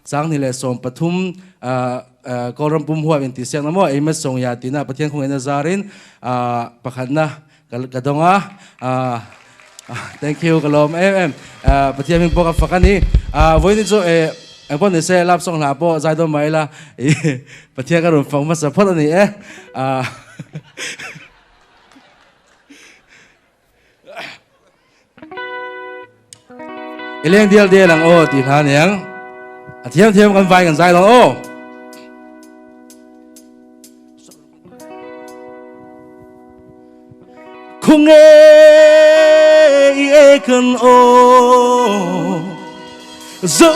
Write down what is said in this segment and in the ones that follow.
sáng thì lệ som pathum koram pum huwa in ti siang namo ai ma song ya tina pathian khong ena zarin pakhat na kadonga thank you kalom em pathian ming poka fakani voini cho anh bọn này sẽ làm xong là bộ giải đồ máy là bắt theo các đội phòng mất support này leng dia lang ô thì thà nhang thêm con vai con dài lang ô không nghe con ô dẫu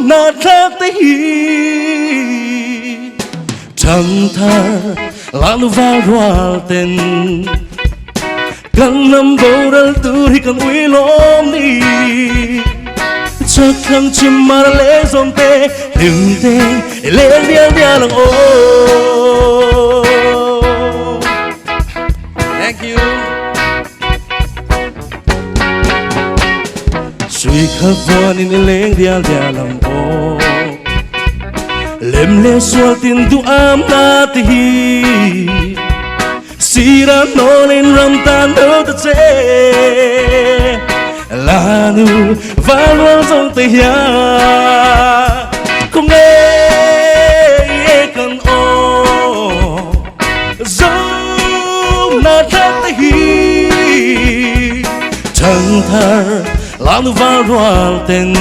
na thác tây chẳng thà lalu vào tên gần năm bầu đal turi kan uy lom đi chắc khăng chim mà lê dòng tê đừng tê lên điên điên lòng ô thank you suy khắp vô nên lên điên điên lòng ô lem le sual tin tu am na ti sira no len ram tan do ta che la nu va lo trong te ya không nghe cần ô dấu na ta te chẳng thà la nu va lo ten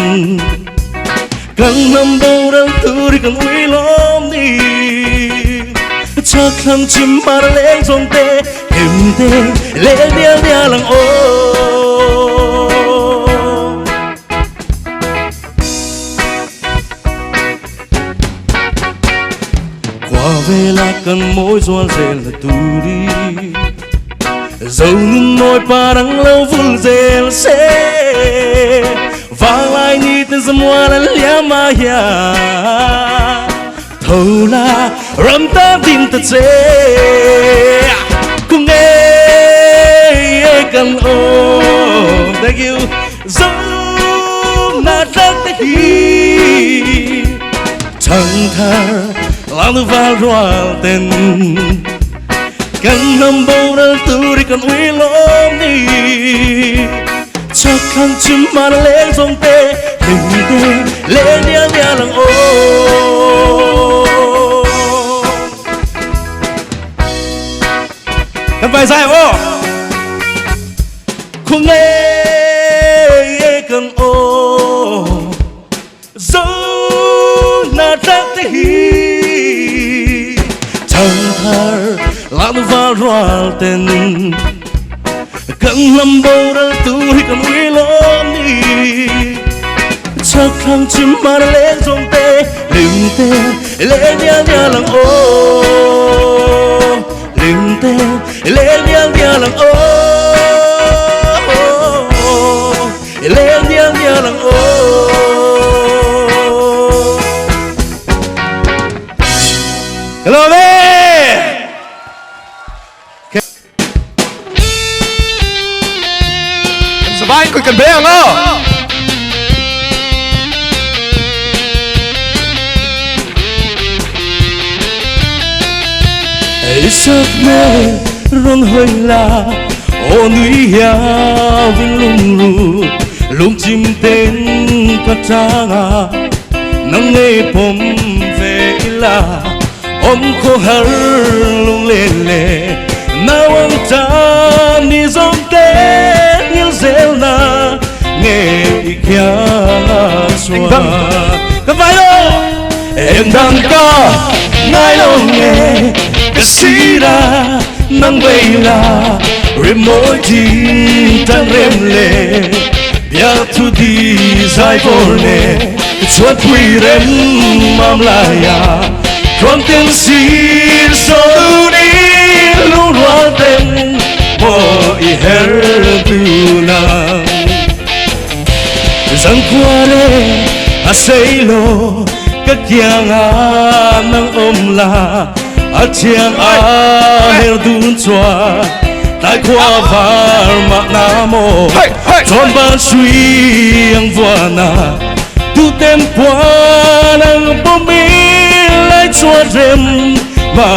cần năm bầu đang turi kan uy lom đi chắc khăng chim mà lên trong tê em tê lên điên điên lòng ô qua về là cần mối doan dê là turi dầu nun nồi pa đang lâu vui dê là xe vang lại ni tên semua là liam maya thâu la ram ta tin ta che cùng nghe cần ô thank you dấu na ta hi chẳng thà làm được vào rồi tên cần năm bầu đã turi kan uy lom đi chắc khăng chim mà lên trong tê đừng tê lên điên điên lòng ô em phải dài ô không nghe cần ô dấu na trắc tê chẳng thà làm vào rồi tên cần năm bầu đã turi kan uy lom đi chắc khăng chim mà lên trong tê đừng tê lên điên điên lòng ô đừng tê lên điên điên lòng ô lên điên điên lòng ô hello me vaiคุยกันเบ้งเนาะไอ้สักแม่ร้องเฮยลาโอ้นุยยาวิ่งลุงรูลุงจิมเต้นกระจางนั่งเงยผมเวลาอมโคฮาร์ลุงเล่เล่นาวังจานี่จงเต้นzelna nghe kia xóa các vai đâu em đang có ngay đâu nghe cái gì ra nắng bay la rem môi tin tan rem le bia tu di zai forne chuột quy rem mam la ya con tiếng xin so đi lu loa tên boy her tu na rằng qua đây a say lo các giang nang om la a chiang a her dun chua tai qua var ma na mo chọn ban suy ang vua na tu tempo nang bumi chua rem mà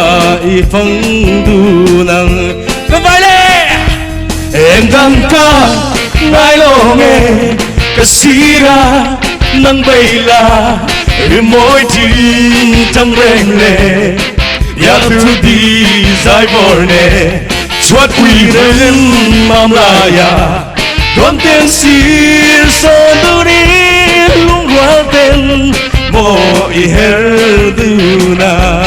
y phong du nang cái vai lê em đang ca ngai lo nghe cái xí ra nang bay la môi tin trong rèn lệ ya tu đi dài borne chuột quỷ đến mam la ya con tên xí son du đi lung hoa tên mo i her du na.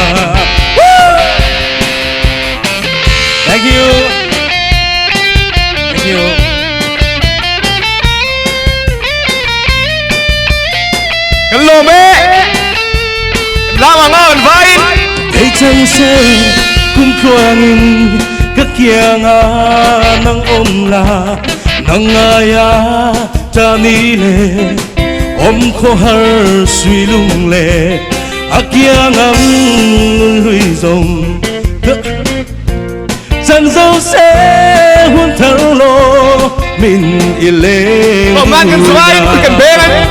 Thank you. Thank you. Hello mẹ. Làm mà ngon vậy. Đây chân xe cũng khoan các kia ngà nang ôm la nang ngaya ta ni le ôm khó har suy lung le akia ngam lui dòng dần dâu sẽ huân thở lo mình ile Hôm nay cần xoay cần bê này.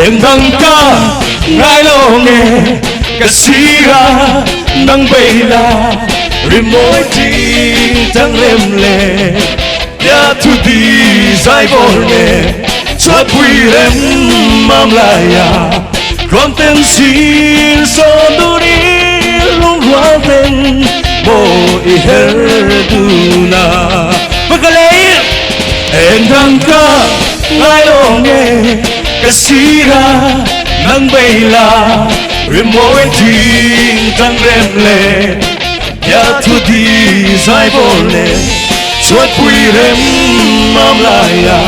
em đang ca ngai lo nghe cái xí ra nang bay la rim môi tin tăng lem le ya tu đi dài borne chuột quỷ em mam la ya con tên xin son du đi lung hoa tên mo i her du na bakale em đang ca ngai lo nghe cái xí ra nang bay la rim môi tin tăng lem le ya tu đi dài borne chuột quỷ em mam la ya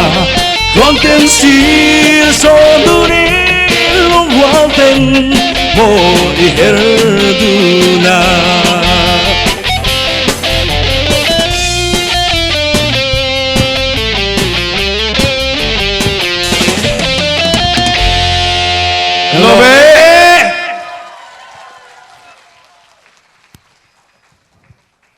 con tên xin son du đi lung hoa tên mo i her du na. Hello mẹ.